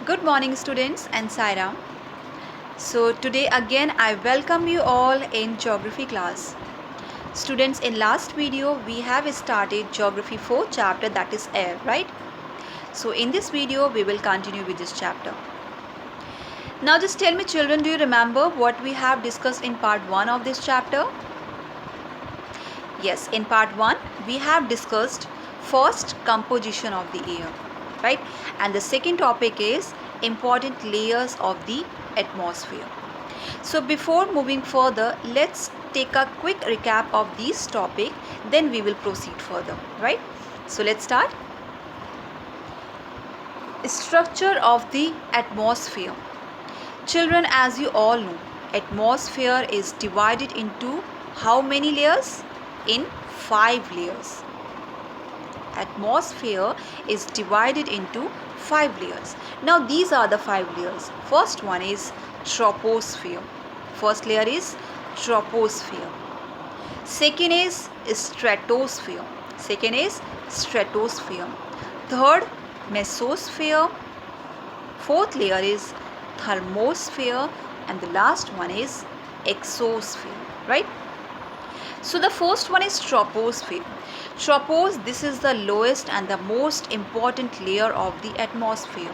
Good morning, students and Saira. So, today again I welcome you all in geography class. Students, in last video we have started geography 4 chapter, that is air, right? So, in this video we will continue with this chapter. Now, just tell me, children, do you remember what we have discussed in part 1 of this chapter? Yes, in part 1 we have discussed first composition of the air, right? And the second topic is important layers of the atmosphere. So before moving further, let's take a quick recap of this topic, then we will proceed further, right? So let's start. Structure of the atmosphere. Children, as you all know, atmosphere is divided into how many layers? In 5 layers. Atmosphere is divided into 5 layers. Now these are the 5 layers. First one is troposphere. First layer is troposphere. Second is stratosphere. Second is stratosphere. Third, mesosphere. Fourth layer is thermosphere, and the last one is exosphere, right? So the first one is troposphere. This is the lowest and the most important layer of the atmosphere.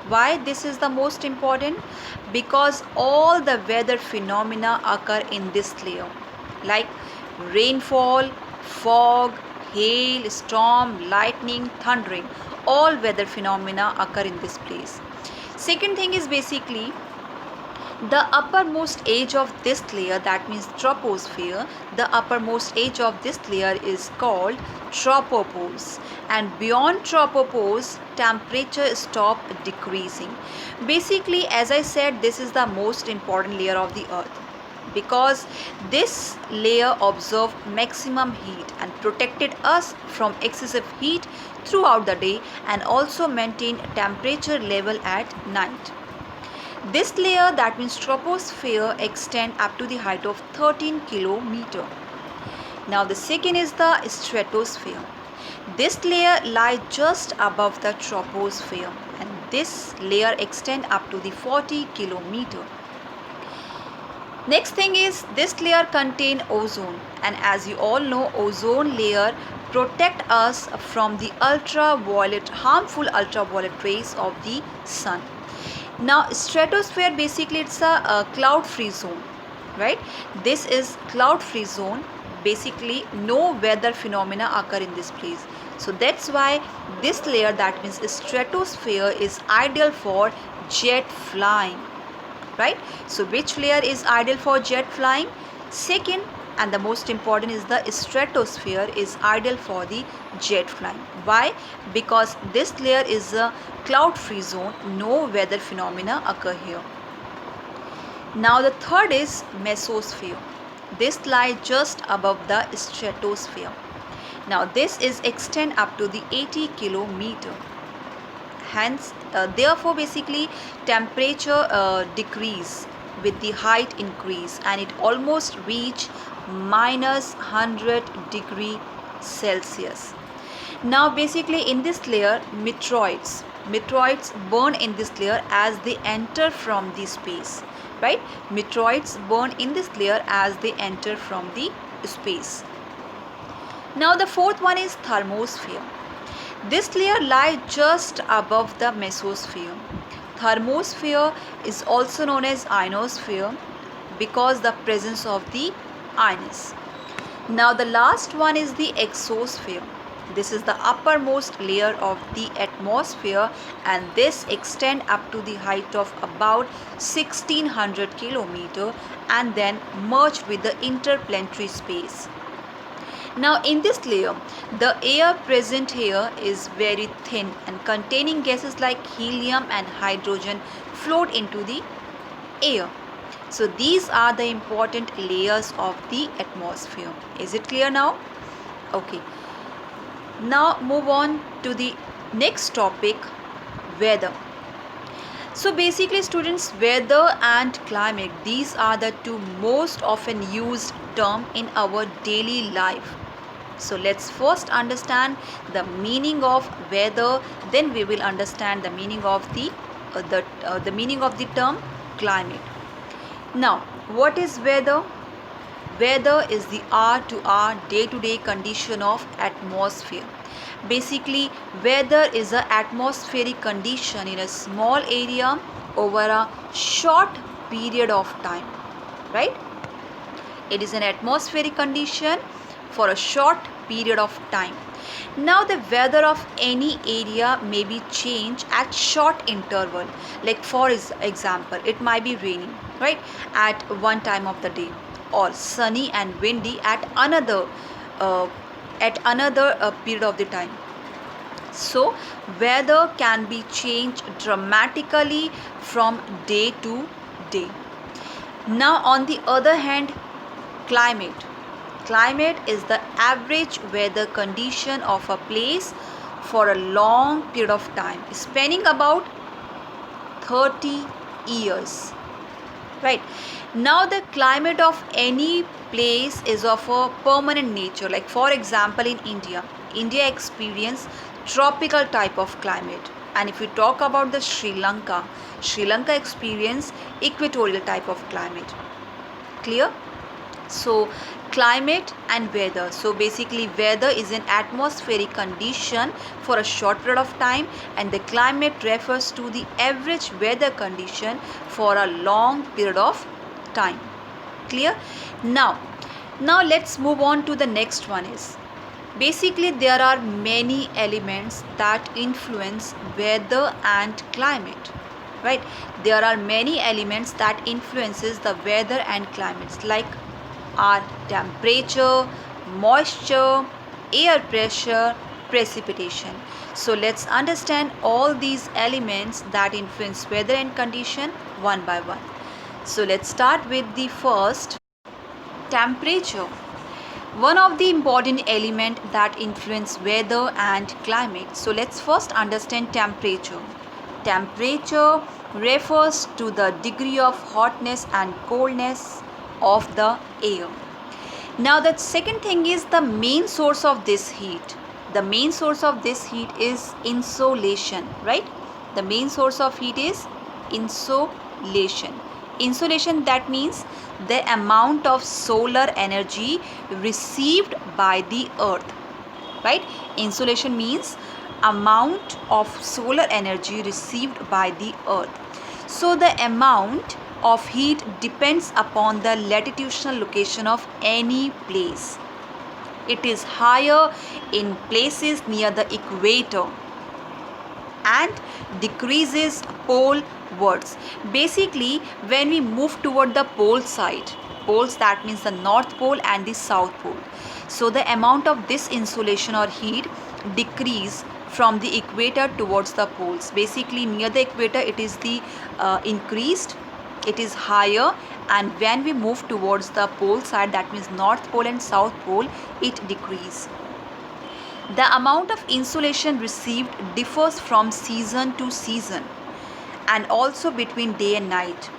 Why this is the most important? Because all the weather phenomena occur in this layer, like rainfall, fog, hail, storm, lightning, thundering. All weather phenomena occur in this place. Second thing is basically the uppermost edge of this layer, that means troposphere. The uppermost edge of this layer is called tropopause, and beyond tropopause temperature stop decreasing. Basically, as I said, this is the most important layer of the earth because this layer observed maximum heat and protected us from excessive heat throughout the day and also maintained temperature level at night. This layer, that means troposphere, extend up to the height of 13 km. Now the second is the stratosphere. This layer lies just above the troposphere and this layer extend up to the 40 km. Next thing is this layer contain ozone, and as you all know, ozone layer protect us from the harmful ultraviolet rays of the sun. Now stratosphere, basically it's a cloud free zone, right? This is cloud free zone. Basically no weather phenomena occur in this place. So that's why this layer, that means stratosphere, is ideal for jet flying, right? So which layer is ideal for jet flying? Second, and the most important, is the stratosphere is ideal for the jet flying. Why? Because this layer is a cloud free zone, no weather phenomena occur here. Now the third is mesosphere. This lies just above the stratosphere. Now this is extend up to the 80 km. Hence therefore basically temperature decrease with the height increase and it almost reach minus 100 degree Celsius. Now basically in this layer meteoroids burn in this layer as they enter from the space, right? Meteoroids burn in this layer as they enter from the space. Now the fourth one is thermosphere. This layer lies just above the mesosphere. Thermosphere is also known as ionosphere because the presence of the ions. Now the last one is the exosphere. This is the uppermost layer of the atmosphere and this extend up to the height of about 1600 km and then merge with the interplanetary space. Now in this layer, the air present here is very thin and containing gases like helium and hydrogen float into the air. So these are the important layers of the atmosphere. Is it clear now? Okay. Now move on to the next topic, weather. So basically students, weather and climate, these are the two most often used terms in our daily life. So let's first understand the meaning of weather, then we will understand the meaning of the the meaning of the term climate. Now, what is weather? Weather is the hour to hour, day to day condition of atmosphere. Basically, weather is an atmospheric condition in a small area over a short period of time, right? It is an atmospheric condition for a short period of time. Now the weather of any area may be changed at short interval. Like for example, it might be raining, right, at one time of the day, or sunny and windy uh, at another period of the time. So weather can be changed dramatically from day to day. Now on the other hand, climate. Climate is the average weather condition of a place for a long period of time, spanning about 30 years. Right. Now the climate of any place is of a permanent nature. Like for example, in India, India experience tropical type of climate. And if we talk about the Sri Lanka, Sri Lanka experience equatorial type of climate. Clear? So climate and weather. So basically weather is an atmospheric condition for a short period of time, and the climate refers to the average weather condition for a long period of time. Clear? Now let's move on to the next one. Is basically there are many elements that influence weather and climate, right? There are many elements that influences the weather and climates, like are temperature, moisture, air pressure, precipitation. So let's understand all these elements that influence weather and condition one by one. So let's start with the first, temperature. One of the important element that influence weather and climate. So let's first understand temperature. Temperature refers to the degree of hotness and coldness of the air. Now the second thing is the main source of this heat. The main source of this heat is insolation, right? The main source of heat is insolation. Insolation, that means the amount of solar energy received by the earth, right? Insolation means amount of solar energy received by the earth. So the amount of heat depends upon the latitudinal location of any place. It is higher in places near the equator and decreases polewards. Basically, when we move toward the pole side, poles, that means the north pole and the south pole, so the amount of this insolation or heat decrease from the equator towards the poles. Basically near the equator it is the increased, it is higher, and when we move towards the pole side, that means north pole and south pole, it decrease. The amount of insolation received differs from season to season and also between day and night.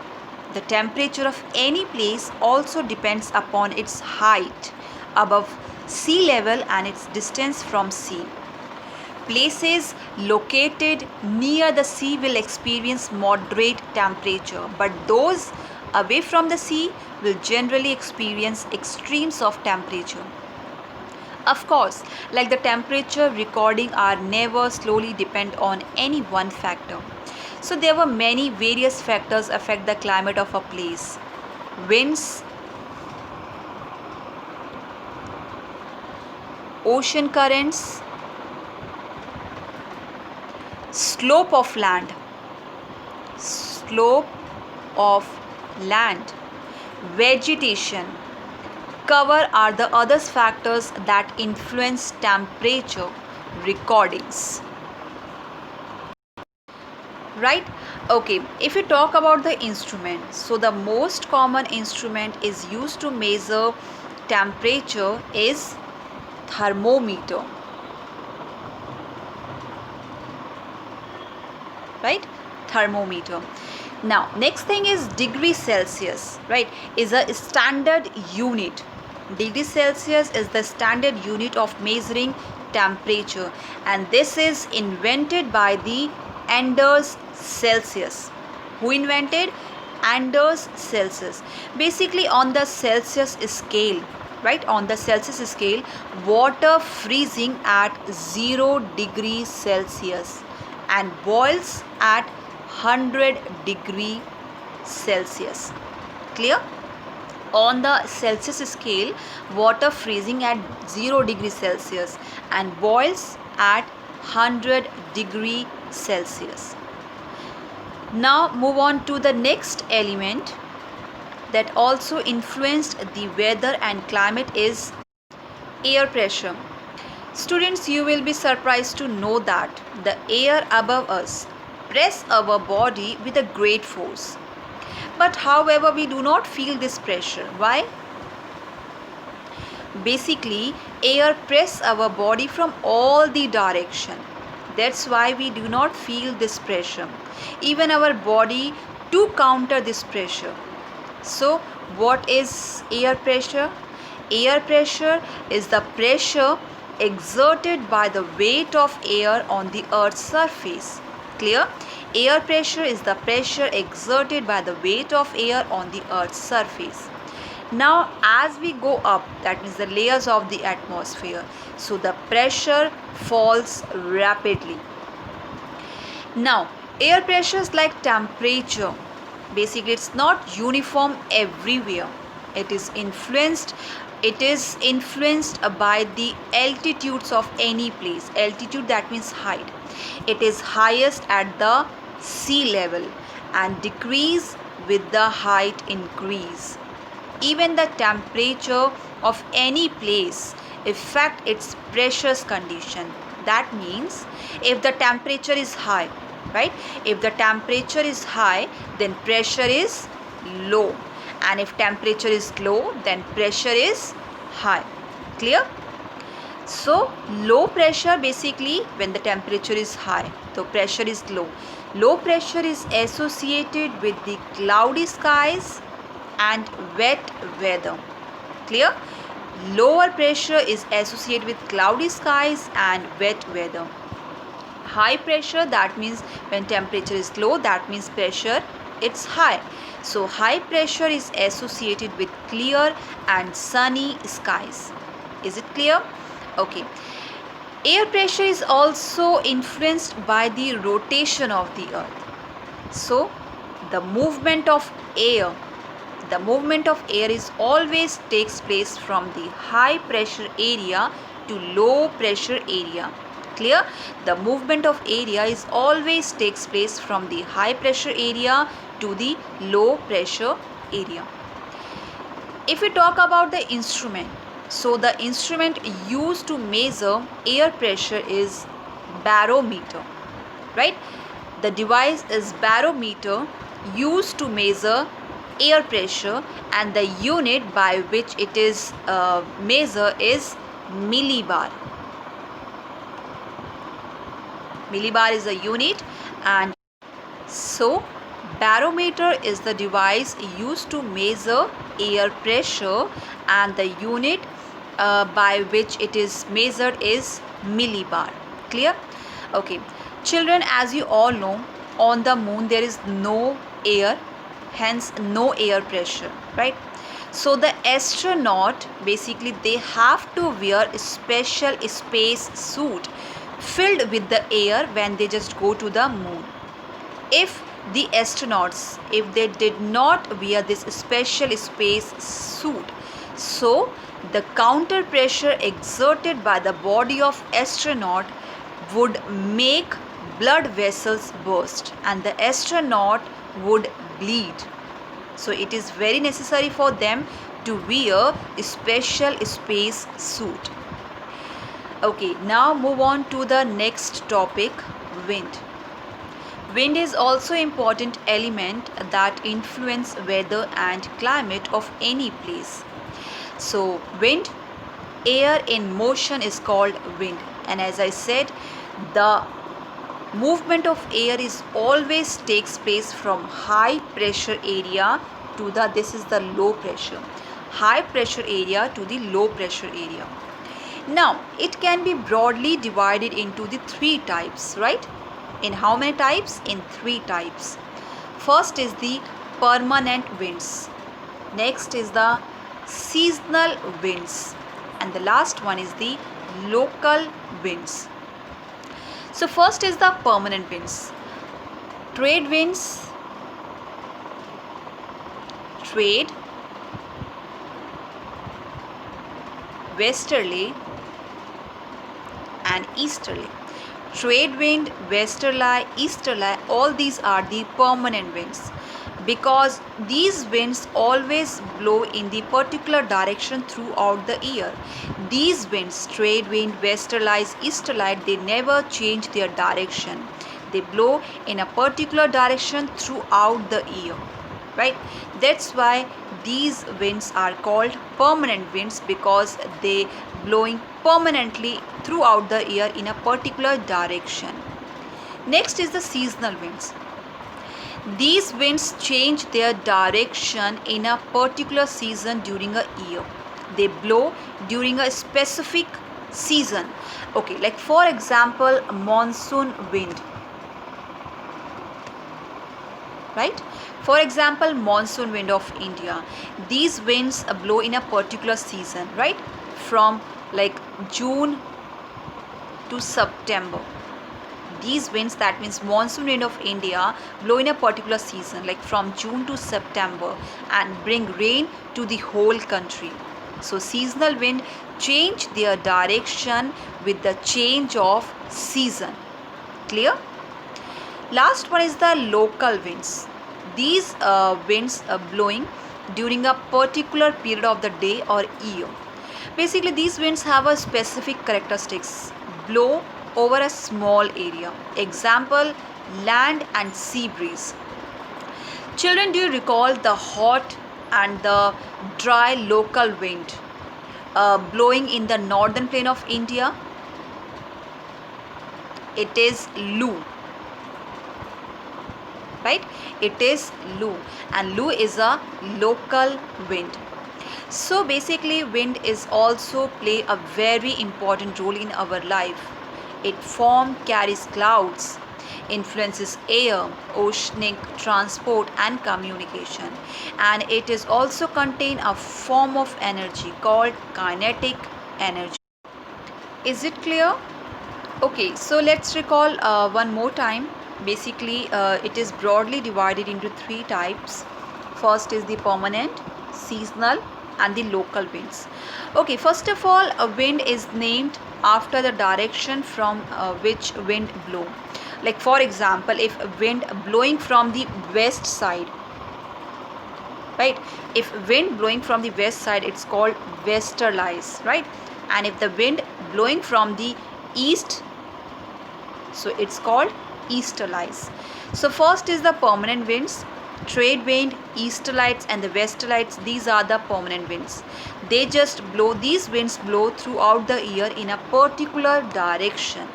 The temperature of any place also depends upon its height above sea level and its distance from sea. Places located near the sea will experience moderate temperature, but those away from the sea will generally experience extremes of temperature. Of course, like the temperature recording are never slowly depend on any one factor. So there were many various factors affect the climate of a place. Winds, ocean currents, slope of land, vegetation, cover are the other factors that influence temperature recordings. Right? Okay, if you talk about the instrument, so the most common instrument is used to measure temperature is thermometer. Right? Thermometer. Now next thing is degree Celsius, right, is a standard unit. Degree Celsius is the standard unit of measuring temperature, and this is invented by the Anders Celsius. Who invented? Anders Celsius. Basically on the Celsius scale, right, on the Celsius scale, water freezing at 0 degrees Celsius and boils at 100 degree Celsius. Clear? On the Celsius scale, water freezing at 0 degree Celsius and boils at 100 degree Celsius. Now move on to the next element that also influenced the weather and climate is air pressure. Students, you will be surprised to know that the air above us press our body with a great force. But however, we do not feel this pressure. Why? Basically, air press our body from all the direction. That's why we do not feel this pressure. Even our body to counter this pressure. So, what is air pressure? Air pressure is the pressure exerted by the weight of air on the Earth's surface. Clear? Air pressure is the pressure exerted by the weight of air on the Earth's surface. Now, as we go up, that means the layers of the atmosphere, so the pressure falls rapidly. Now, air pressure is like temperature. Basically, it's not uniform everywhere. It is influenced by the altitudes of any place. Altitude, that means height. It is highest at the sea level and decrease with the height increase. Even the temperature of any place affect its pressure condition. That means if the temperature is high, right? If the temperature is high, then pressure is low. And if temperature is low, then pressure is high. Clear? So, low pressure basically when the temperature is high, so pressure is low. Low pressure is associated with the cloudy skies and wet weather. Clear? Lower pressure is associated with cloudy skies and wet weather. High pressure, that means when temperature is low, that means pressure it's high. So high pressure is associated with clear and sunny skies. Is it clear? Okay. Air pressure is also influenced by the rotation of the earth. So the movement of air is always takes place from the high pressure area to low pressure area. Clear? The movement of area is always takes place from the high pressure area to the low pressure area. If we talk about the instrument, so the instrument used to measure air pressure is barometer, right? The device is barometer used to measure air pressure, and the unit by which it is measured is millibar. Millibar is a unit, and so barometer is the device used to measure air pressure, and the unit by which it is measured is millibar. Clear? Okay. Children, as you all know, on the moon there is no air, hence no air pressure, right? So the astronaut basically they have to wear a special space suit filled with the air when they just go to the moon. If the astronauts, if they did not wear this special space suit, so the counter pressure exerted by the body of astronaut would make blood vessels burst and the astronaut would bleed. So it is very necessary for them to wear a special space suit. Okay, now move on to the next topic, wind. Wind is also important element that influence weather and climate of any place. So wind, air in motion is called wind, and as I said, the movement of air is always takes place from high pressure area to the, this is the low pressure, high pressure area to the low pressure area. Now it can be broadly divided into the three types, right? In how many types? In three types. First is the permanent winds. Next is the seasonal winds. And the last one is the local winds. So first is the permanent winds. Trade winds, trade, westerly and easterly. Trade wind, westerly, easterly, all these are the permanent winds, because these winds always blow in the particular direction throughout the year. These winds, trade wind, westerly, easterly, they never change their direction. They blow in a particular direction throughout the year, right? That's why these winds are called permanent winds, because they blowing permanently throughout the year in a particular direction. Next is the seasonal winds. These winds change their direction in a particular season during a year. They blow during a specific season. Okay, like for example, monsoon wind, right? For example, monsoon wind of India. These winds blow in a particular season, right? From like June to September. These winds, that means monsoon wind of India, blow in a particular season like from June to September and bring rain to the whole country. So seasonal wind change their direction with the change of season. Clear? Last one is the local winds. These winds are blowing during a particular period of the day or year. Basically, these winds have a specific characteristics. Blow over a small area. Example, land and sea breeze. Children, do you recall the hot and the dry local wind blowing in the northern plain of India? It is Loo. Right? It is Loo, and Loo is a local wind. So basically, wind is also play a very important role in our life. It carries clouds, influences air, oceanic transport and communication, and it is also contain a form of energy called kinetic energy. Is it clear? Okay, so let's recall one more time. Basically, it is broadly divided into three types. First is the permanent, seasonal and the local winds. Okay, first of all, a wind is named after the direction from which wind blow. Like for example, if wind blowing from the west side, right? If wind blowing from the west side, it's called westerlies, right? And if the wind blowing from the east, so it's called easterlies. So first is the permanent winds. Trade wind, easterlights and the westerlights, these are the permanent winds. They just blow, these winds blow throughout the year in a particular direction.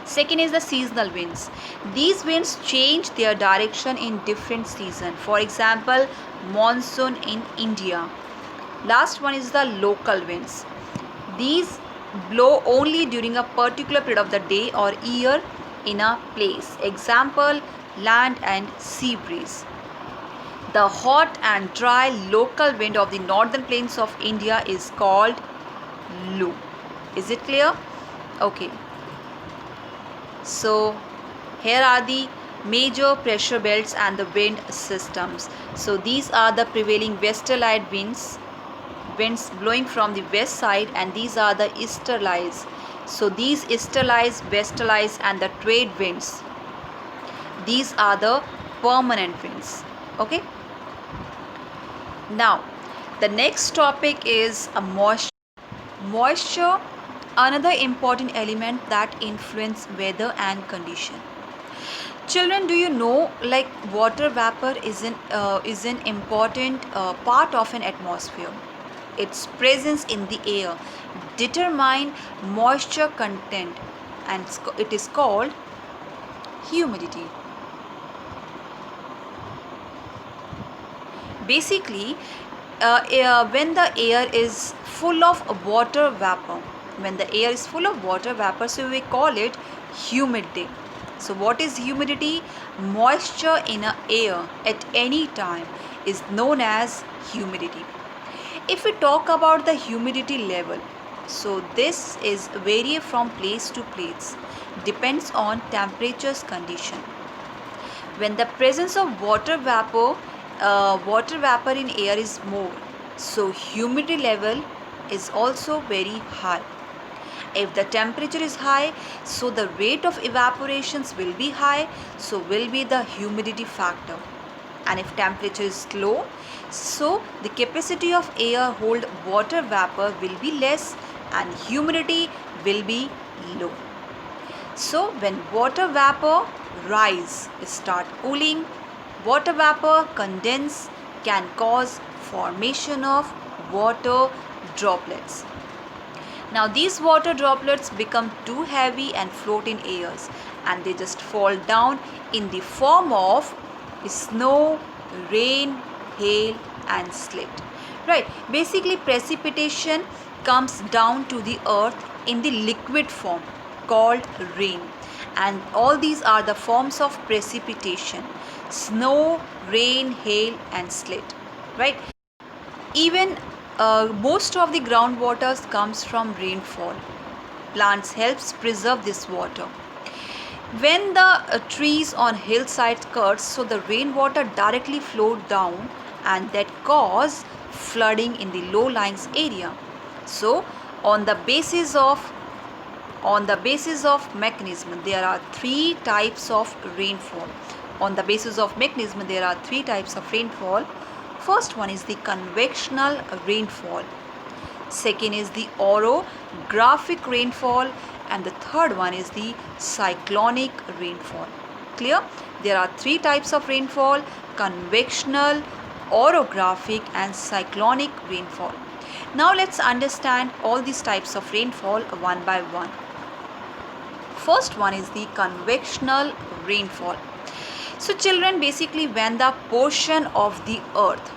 Second is the seasonal winds. These winds change their direction in different seasons. For example, monsoon in India. Last one is the local winds. These blow only during a particular period of the day or year in a place. Example, land and sea breeze. The hot and dry local wind of the northern plains of India is called Loo. Is it clear? Okay. So here are the major pressure belts and the wind systems. So these are the prevailing westerly winds blowing from the west side, and these are the easterlies. So these easterlies, westerlies and the trade winds, these are the permanent winds. Okay. Now the next topic is a moisture. Moisture, another important element that influence weather and condition. Children, do you know like water vapor is an important part of an atmosphere. Its presence in the air determine moisture content, and it is called humidity. Basically, when the air is full of water vapor, so we call it humid day. So what is humidity? Moisture in a air at any time is known as humidity. If we talk about the humidity level, so this is vary from place to place, depends on temperature's condition. When the presence of water vapor in air is more, so humidity level is also very high. If the temperature is high, so the rate of evaporations will be high, so will be the humidity factor. And if temperature is low, so the capacity of air hold water vapor will be less and humidity will be low. So when water vapor rise, start cooling, water vapor condense can cause formation of water droplets. Now these water droplets become too heavy and float in airs, and they just fall down in the form of snow, rain, hail and sleet. Right, basically precipitation comes down to the earth in the liquid form called rain, and all these are the forms of precipitation: snow, rain, hail and sleet. Right, even most of the groundwater comes from rainfall. Plants helps preserve this water. When the trees on hillsides cut, so the rainwater directly flowed down and that cause flooding in the low-lying area. So on the basis of mechanism, there are three types of rainfall. On the basis of mechanism, there are three types of rainfall. First one is the convectional rainfall. Second is the orographic rainfall, and the third one is the cyclonic rainfall. Clear? There are three types of rainfall: convectional, orographic and cyclonic rainfall. Now let's understand all these types of rainfall one by one. First one is the convectional rainfall. So children, basically when the portion of the earth,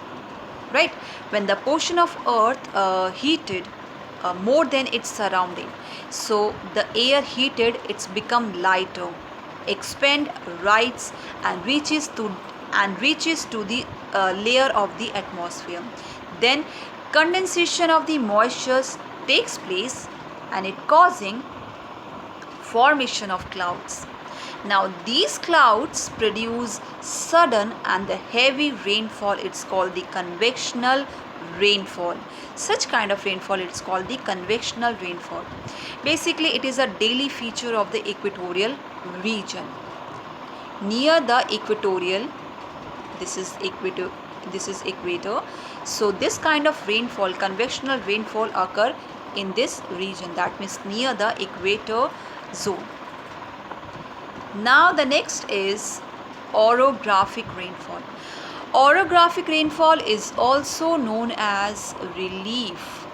right, when the portion of earth heated more than its surrounding, so the air heated, it's become lighter, expand, rise and reaches to the layer of the atmosphere. Then condensation of the moisture takes place and it causing formation of clouds. Now these clouds produce sudden and the heavy rainfall. It's called the convectional rainfall. Such kind of rainfall, it's called the convectional rainfall. Basically it is a daily feature of the equatorial region. Near the equatorial, this is equator. So this kind of rainfall, convectional rainfall, occur in this region, that means near the equator zone. Now the next is orographic rainfall. Orographic rainfall is also known as relief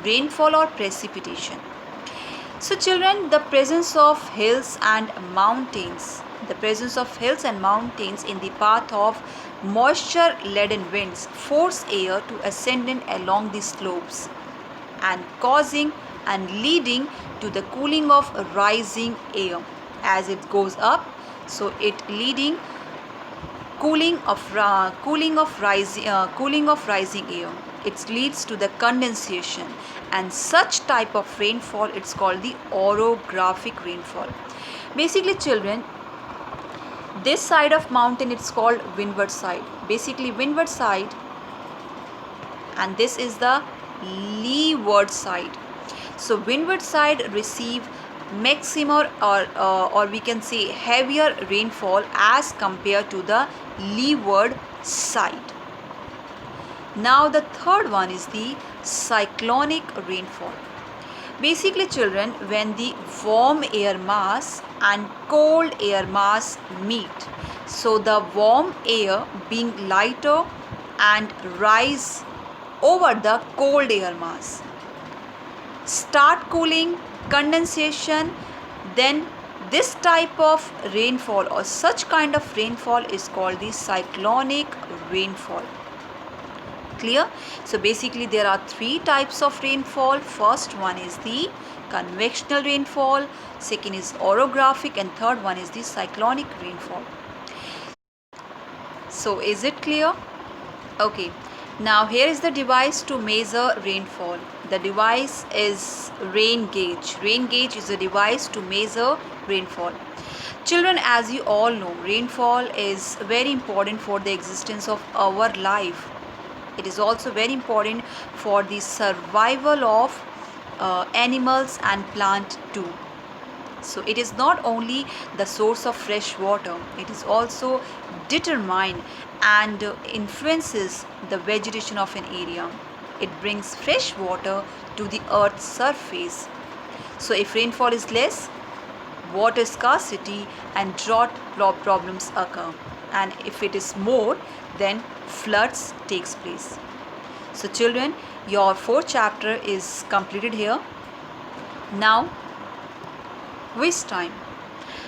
rainfall or precipitation. So children, the presence of hills and mountains in the path of moisture laden winds force air to ascend along the slopes and causing and leading to the cooling of rising air as it goes up. So it leading cooling of rising air. It leads to the condensation, and such type of rainfall, it's called the orographic rainfall. Basically children, this side of mountain, it's called windward side. Basically windward side, and this is the leeward side. So windward side receive maximum or we can say heavier rainfall as compared to the leeward side. Now the third one is the cyclonic rainfall. Basically children, when the warm air mass and cold air mass meet, so the warm air being lighter and rise over the cold air mass, start cooling, condensation, then this type of rainfall or such kind of rainfall is called the cyclonic rainfall. Clear? So basically there are three types of rainfall. First one is the convectional rainfall, second is orographic, and third one is the cyclonic rainfall. So is it clear? Okay, now here is the device to measure rainfall. The device is rain gauge. Rain gauge is a device to measure rainfall. Children, as you all know, rainfall is very important for the existence of our life. It is also very important for the survival of animals and plant too. So it is not only the source of fresh water, it is also determine and influences the vegetation of an area. It brings fresh water to the earth's surface. So if rainfall is less, water scarcity and drought problems occur, and if it is more, then floods takes place. So children, your fourth chapter is completed here. Now quiz time.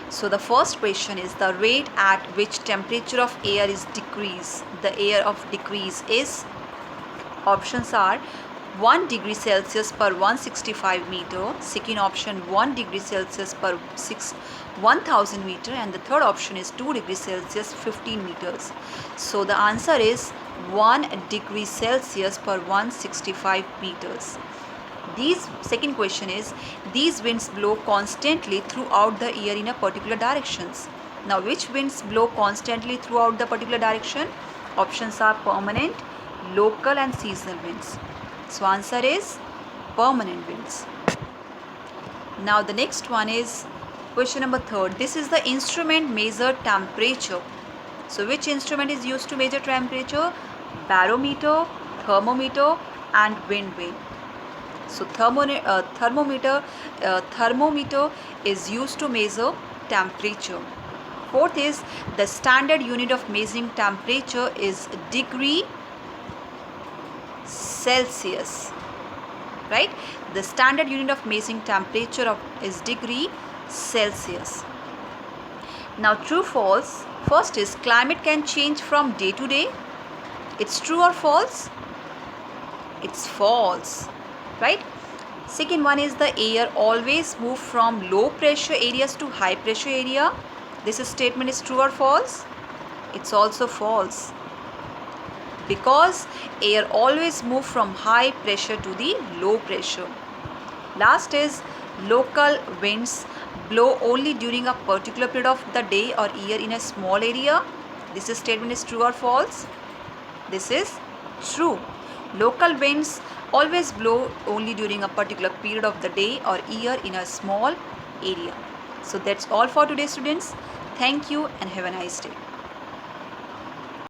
So the first question is the rate at which temperature of air is decrease. The air of decrease is, options are 1 degree Celsius per 165 meter, second option 1 degree Celsius per 1000 meter, and the third option is 2 degree Celsius 15 meters. So the answer is 1 degree Celsius per 165 meters. Second question is, these winds blow constantly throughout the year in a particular directions. Now which winds blow constantly throughout the particular direction? Options are permanent, local and seasonal winds. So answer is permanent winds. Now the next one is question number third. This is the instrument measure temperature. So which instrument is used to measure temperature? Barometer, thermometer and wind vane. So thermometer is used to measure temperature. Fourth is the standard unit of measuring temperature is degree Celsius, right? The standard unit of measuring temperature is degree Celsius. Now true false. First is climate can change from day to day. It's true or false? It's false, right? Second one is the air always move from low pressure areas to high pressure area. This statement is true or false? It's also false, because air always move from high pressure to the low pressure. Last is local winds blow only during a particular period of the day or year in a small area. This statement is true or false? This is true. Local winds always blow only during a particular period of the day or year in a small area. So that's all for today, students. Thank you and have a nice day.